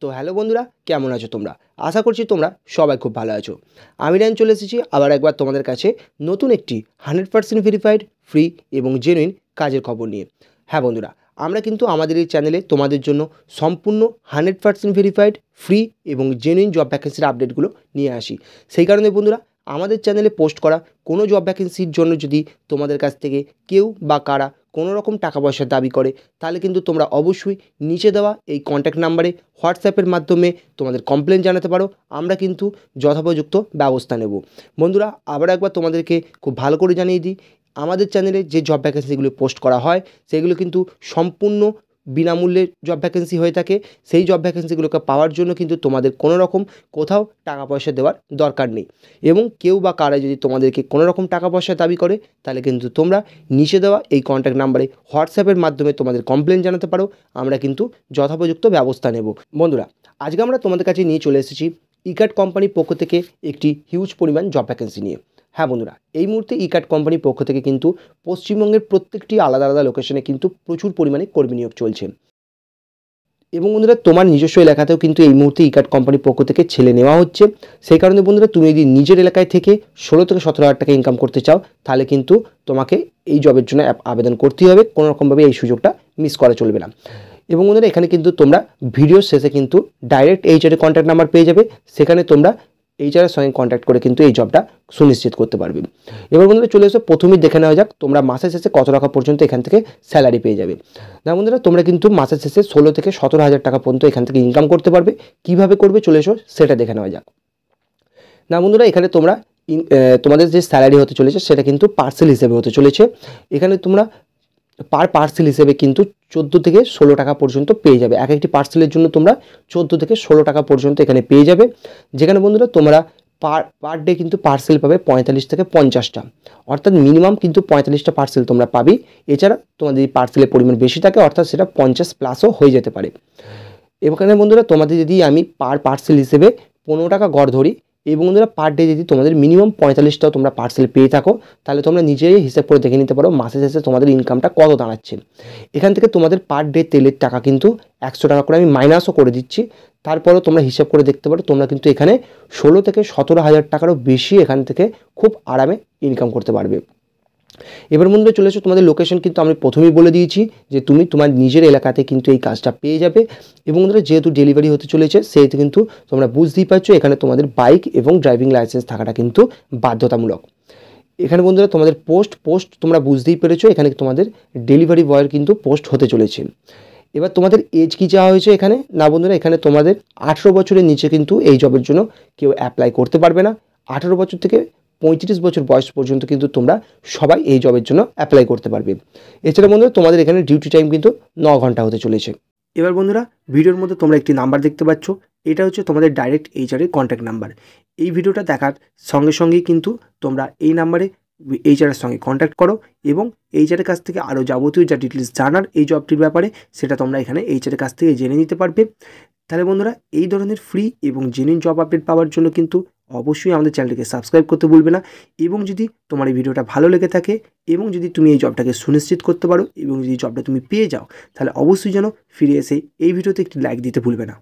তো হ্যালো বন্ধুরা, কেমন আছো তোমরা? আশা করছি তোমরা সবাই খুব ভালো আছো। আমি রায়ন চলে এসেছি আবার একবার তোমাদের কাছে নতুন একটি 100% ভেরিফাইড ফ্রি এবং জেনুইন কাজের খবর নিয়ে। হ্যাঁ বন্ধুরা, আমরা কিন্তু আমাদের এই চ্যানেলে তোমাদের জন্য সম্পূর্ণ 100% ভেরিফাইড ফ্রি এবং জেনুইন জব ভ্যাকেন্সির আপডেটগুলো নিয়ে আসি। সেই কারণে বন্ধুরা, আমাদের চ্যানেলে পোস্ট করা কোনো জব ভ্যাকেন্সির জন্য যদি তোমাদের কাছ থেকে কেউ বা কারা কোনো রকম টাকা পয়সার দাবি করে, তাহলে কিন্তু তোমরা অবশ্যই নিচে দেওয়া এই কন্ট্যাক্ট নাম্বারে হোয়াটসঅ্যাপের মাধ্যমে তোমাদের কমপ্লেন জানাতে পারো। আমরা কিন্তু যথোপযুক্ত ব্যবস্থা নেব। বন্ধুরা, আবার একবার তোমাদেরকে খুব ভালো করে জানিয়ে দিই, আমাদের চ্যানেলে যে জব ভ্যাকেন্সিগুলো পোস্ট করা হয় সেগুলো কিন্তু সম্পূর্ণ বিনামূল্যে জব ভ্যাকেন্সি হয়ে থাকে। সেই জব ভ্যাকেন্সিগুলোকে পাওয়ার জন্য কিন্তু তোমাদের কোনো রকম কোথাও টাকা পয়সা দেওয়ার দরকার নেই। এবং কেউ বা কারা যদি তোমাদেরকে কোনো রকম টাকা পয়সা দাবি করে, তাহলে কিন্তু তোমরা নিচে দেওয়া এই কন্ট্যাক্ট নাম্বারে হোয়াটসঅ্যাপের মাধ্যমে তোমাদের কমপ্লেন জানাতে পারো। আমরা কিন্তু যথোপযুক্ত ব্যবস্থা নেব। বন্ধুরা, আজকে আমরা তোমাদের কাছে নিয়ে চলে এসেছি ইকার্ড কোম্পানির পক্ষ থেকে একটি হিউজ পরিমাণ জব ভ্যাকেন্সি নিয়ে। হ্যাঁ বন্ধুরা, এই মুহূর্তে ইকার্ড কোম্পানির পক্ষ থেকে কিন্তু পশ্চিমবঙ্গের প্রত্যেকটি আলাদা আলাদা লোকেশনে কিন্তু প্রচুর পরিমাণে কর্মী নিয়োগ চলছে। এবং বন্ধুরা, তোমার নিজস্ব এলাকাতেও কিন্তু এই মুহূর্তে ইকার্ড কোম্পানির পক্ষ থেকে ছেলে নেওয়া হচ্ছে। সেই কারণে বন্ধুরা, তুমি যদি নিজের এলাকায় থেকে 16 থেকে 17 হাজার টাকা ইনকাম করতে চাও, তাহলে কিন্তু তোমাকে এই জবের জন্য আবেদন করতেই হবে। কোনো রকমভাবে এই সুযোগটা মিস করা চলবে না। এবং বন্ধুরা, এখানে কিন্তু তোমরা ভিডিওর শেষে কিন্তু ডাইরেক্ট এইচআরের কন্ট্যাক্ট নাম্বার পেয়ে যাবে। সেখানে তোমরা এইচআরের সঙ্গে কন্ট্যাক্ট করে কিন্তু এই জবটা সুনিশ্চিত করতে পারবে। এবার বন্ধুরা চলে এসো, প্রথমেই দেখে নেওয়া যাক তোমরা মাসের শেষে কত টাকা পর্যন্ত এখান থেকে স্যালারি পেয়ে যাবে। না বন্ধুরা, তোমরা কিন্তু মাসের শেষে 16 থেকে 17 হাজার টাকা পর্যন্ত এখান থেকে ইনকাম করতে পারবে। কিভাবে করবে চলে এসো, সেটা দেখে নেওয়া যাক। না বন্ধুরা, এখানে তোমরা তোমাদের যে স্যালারি হতে চলেছে সেটা কিন্তু পার্সেল হিসেবে হতে চলেছে। এখানে তোমরা পার পার্সেল হিসেবে কিন্তু 14 থেকে 16 টাকা পর্যন্ত পেয়ে যাবে। এক একটি পার্সেলের জন্য তোমরা 14 থেকে 16 টাকা পর্যন্ত এখানে পেয়ে যাবে। যেখানে বন্ধুরা তোমরা পার ডে কিন্তু পার্সেল পাবে 45 থেকে 50টা, অর্থাৎ মিনিমাম কিন্তু 45টা পার্সেল তোমরা পাবে। এছাড়া তোমাদের এই পার্সেলের পরিমাণ বেশি থাকে, অর্থাৎ সেটা 50 প্লাসও হয়ে যেতে পারে। এখানে বন্ধুরা তোমাদের যদি আমি পার পার্সেল হিসেবে 15 টাকা গড় ধরি, এবং বন্ধুরা পার ডে যদি তোমাদের মিনিমাম 45টাও তোমরা পার্সেল পেয়ে থাকো, তাহলে তোমরা নিজেই হিসাব করে দেখে নিতে পারো মাসে শেষে তোমাদের ইনকামটা কত দাঁড়াচ্ছে। এখান থেকে তোমাদের পার ডে তেলের টাকা কিন্তু 100 টাকা করে আমি মাইনাসও করে দিচ্ছি। তারপরেও তোমরা হিসাব করে দেখতে পারো, তোমরা কিন্তু এখানে 16 থেকে 17 হাজার টাকারও বেশি এখান থেকে খুব আরামে ইনকাম করতে পারবে। এবার বন্ধুরা চলে এসো, তোমাদের লোকেশন কিন্তু আমি প্রথমেই বলে দিয়েছি যে তুমি তোমার নিজের এলাকাতে কিন্তু এই কাজটা পেয়ে যাবে। এবং বন্ধুরা, যেহেতু ডেলিভারি হতে চলেছে সেহেতু কিন্তু তোমরা বুঝতেই পারছো এখানে তোমাদের বাইক এবং ড্রাইভিং লাইসেন্স থাকাটা কিন্তু বাধ্যতামূলক। এখানে বন্ধুরা তোমাদের পোস্ট তোমরা বুঝতেই পেরেছো, এখানে তোমাদের ডেলিভারি বয়ের কিন্তু পোস্ট হতে চলেছে। এবার তোমাদের এজ কি চাওয়া হয়েছে এখানে? না বন্ধুরা, এখানে তোমাদের 18 বছরের নিচে কিন্তু এই জবের জন্য কেউ অ্যাপ্লাই করতে পারবে না। 18 বছর থেকে 35 বছর বয়স পর্যন্ত কিন্তু তোমরা সবাই এই জবের জন্য অ্যাপ্লাই করতে পারবে। এছাড়া বন্ধুরা তোমাদের এখানে ডিউটি টাইম কিন্তু 9 ঘন্টা হতে চলেছে। এবার বন্ধুরা, ভিডিওর মধ্যে তোমরা একটি নাম্বার দেখতে পাচ্ছ, এটা হচ্ছে তোমাদের ডাইরেক্ট এইচআরের কন্ট্যাক্ট নাম্বার। এই ভিডিওটা দেখার সঙ্গে সঙ্গেই কিন্তু তোমরা এই নাম্বারে এইচআরের সঙ্গে কন্ট্যাক্ট করো এবং এইচআরের কাছ থেকে আরও যাবতীয় যা ডিটেলস জানার এই জবটির ব্যাপারে সেটা তোমরা এখানে এইচআরের কাছ থেকে জেনে নিতে পারবে। তাহলে বন্ধুরা, এই ধরনের ফ্রি এবং জেনুইন জব আপডেট পাওয়ার জন্য কিন্তু অবশ্যই আমাদের চ্যানেলটিকে সাবস্ক্রাইব করতে ভুলবে না। এবং যদি তোমার এই ভিডিওটা ভালো লেগে থাকে এবং যদি তুমি এই জবটাকে সুনিশ্চিত করতে পারো এবং যদি জবটা তুমি পেয়ে যাও, তাহলে অবশ্যই যেন ফিরে এসে এই ভিডিওতে একটি লাইক দিতে ভুলবে না।